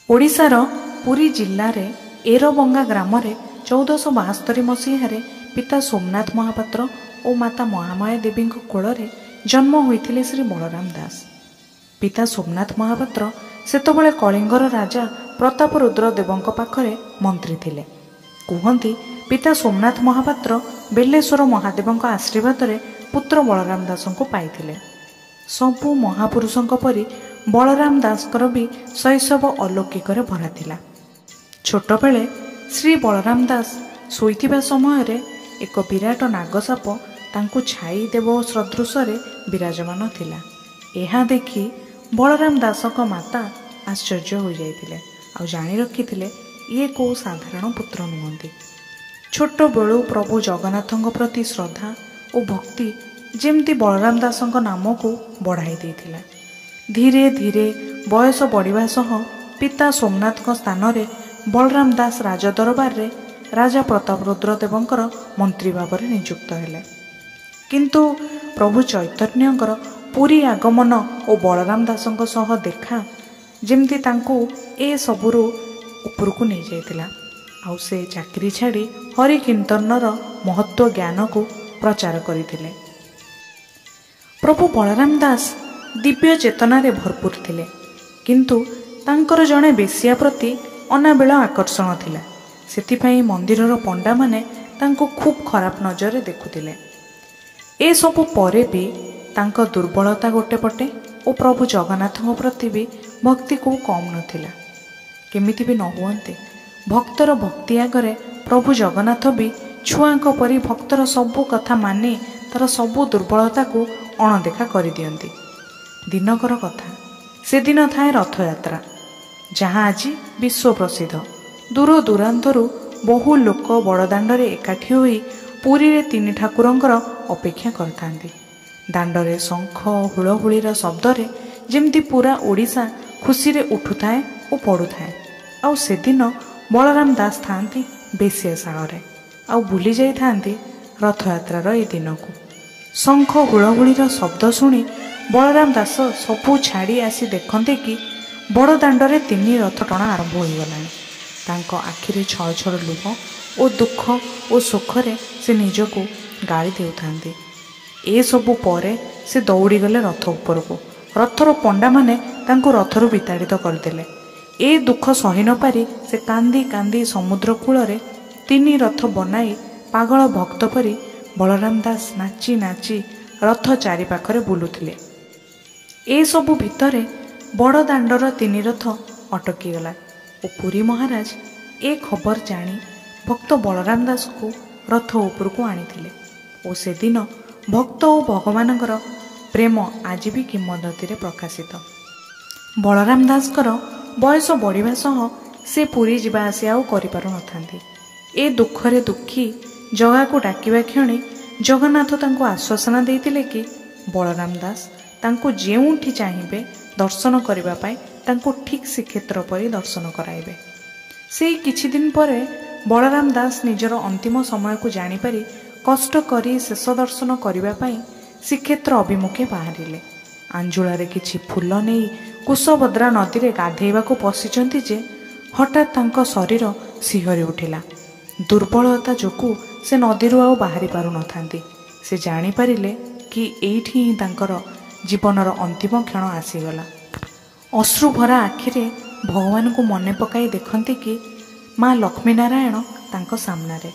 ओडिशार पुरी जिल्लार एरबंगा ग्राम 1472 मसीह पिता सोमनाथ महापात्र और माता महामाया देवी कोल जन्म होते श्री बलराम दास। पिता सोमनाथ महापात्र सेतबेले कलिंगर राजा प्रतापरुद्र देवों पाखरे मंत्री थिले। कहती पिता सोमनाथ महापात्र बेलेश्वर महादेव आशीर्वाद पुत्र बलराम दास को पाइथिले। सबु महापुरुषों परी बलराम दासकर भी शैशव अलौकिक भरा थिला। छोट बेले श्री बलराम दास शोइथिबा समय रे एक विराट नागसाप तांकु छाई देव सदृश विराजमान थिला। एहा देखि बलराम दासक माता आश्चर्य हो जाइतिले आ जानि रखिथिले ये को साधारण पुत्र नुहंती। छोट बेलू प्रभु जगन्नाथों प्रति श्रद्धा और भक्ति जेमती बलराम दासक नाम को बढ़ाई देथिला। धीरे धीरे बयस बढ़िबा सह पिता सोमनाथ स्थान रे बलराम दास राजदरबार रे राजा प्रतापरुद्र देवंकर मंत्री भाव में नियुक्त हेले। किंतु प्रभु चैतन्यंकर पुरी आगमन और बलराम दासंक सह देखा जेमती तांकु ए सबुरु उपरकू नहीं जाइतिला। आउ से चाकरी छाड़ी हरि कीर्तनर महत्व ज्ञान को प्रचार करथिले। प्रभु बलराम दास दिव्य चेतना रे भरपूर थिले, किंतु तांकर जड़े बेसिया प्रति अनाबेला आकर्षण थिला। सेतिपई मंदिरर पंडा माने तांको खूब खराब नजर देखुथिले। ए सबु परे भी तांको दुर्बलता गोटे पटे और प्रभु जगन्नाथों प्रति भी भक्ति को कम नथिला। केमिति भी न हुअन्ते भक्तर भक्ति आगरे प्रभु जगन्नाथ भी छुआंक परी भक्तर सबु कथा मानि तार सबु दुर्बलता को अणदेखा कर दियंती। दिनकर कथा से दिन थाए रथयात्रा, जहाँ आज विश्व प्रसिद्ध। दूर दूरांतरु बहु लोक बड़दाण्डरे एकाठी होई पुरी रे तीन ठाकुरंकर अपेक्षा करथांती। दाण्डरे शंख हुलहुलीर शब्दरे जेमती पूरा ओडिशा खुशी रे उठुथाए और पड़ुथाए। आउ से दिन बलराम दास थांती बेश्याशाଳରେ आउ भूली जाई थांती रथयात्रार ए दिन को। शंख हुलहुलीर शब्द शुणी बलराम दास सबू छाड़ी आसी देखते कि बड़ दाण्डरे तीन रथ टଣା आरंभ हो गलानी। तांको आखिरे छळ छळ लुह और दुख और सुखरे से निजको गाड़ी देउथांती। ए सबु परे से दौड़ी गले रथ ऊपर को। रथर पंडा माने तांको रथरु विताड़ित करदेले। ए दुख सही न पारी से कांदी कांदी समुद्र कूलरे तीन रथ बनाई पागल भक्त परी बलराम दास नाची नाची रथ चारि पाखरे बुलुथिले। ए सबु भितरे बड़ दाण्डर तीन रथ अटकी गला और पुरी महाराज ए खबर जानी भक्त बलराम दास को रथ ऊपर को आनिथिले। और से दिन भक्त और भगवानकर प्रेम आज भी किंवदंती रे प्रकाशित। बलराम दासकर बयस बढ़िबा सह से पुरी जिबा आसिया आउ करि पारु नथांती। ए दुखरे दुखी जगा को डाकिबा क्षणी जगन्नाथ तांको आश्वासन देइतिले कि बलराम दास तांको जेउठी चाहिए दर्शन करबा पाई तांको ठीक श्रीक्षेत्र परी दर्शन कराइबे। से किछि दिन परे बलराम दास निजर अंतिम समय को जानिपारी कष्ट करी शेष दर्शन करबा पाई श्रीक्षेत्र अभिमुखे बाहरिले। आंजुलारे किछि फूल नहीं कुशभद्रा नदी रे गाधेइबा को पसिचंती जे हठात तांको शरीर सिहरी उठिला। दुर्बलता जोकु से नदीरु आउ बाहरी पारु नथांती। से जानि पारिले कि एइठी ही तांकर जीवनर अंतिम क्षण आसीगला। अश्रुभरा आखिरे भगवान को मने पकाई देखती कि माँ लक्ष्मीनारायण तांको सामनारे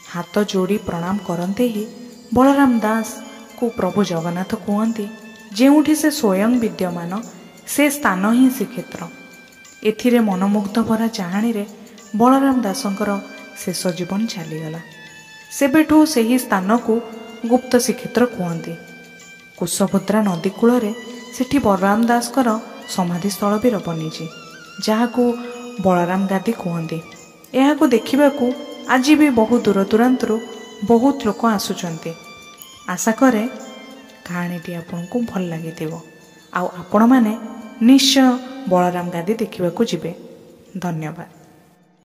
हाथ जोड़ी प्रणाम करते ही बलराम दास को प्रभु जगन्नाथ कहती जेउठी से स्वयं विद्यमान से स्थान ही श्रीक्षेत्र। एथिरे मनमुग्ध भरा चाहाणी रे बलराम दासंकर शेष जीवन चलीगला। सेबेठू सेही स्थान को गुप्त श्रीक्षेत्र कहती। कुशभद्रा नदी कूलरे सेठी बलराम दासकर समाधिस्थल भी बनीची, जहाँ को बलराम गादी कहते। यह देखा आज भी बहु दूर दूरांतरु बहुत लोक आसुचंती। आशा करे कहानीटी आपको भल लगी आपण मैंने निश्चय बलराम गादी देखा जिबे। धन्यवाद।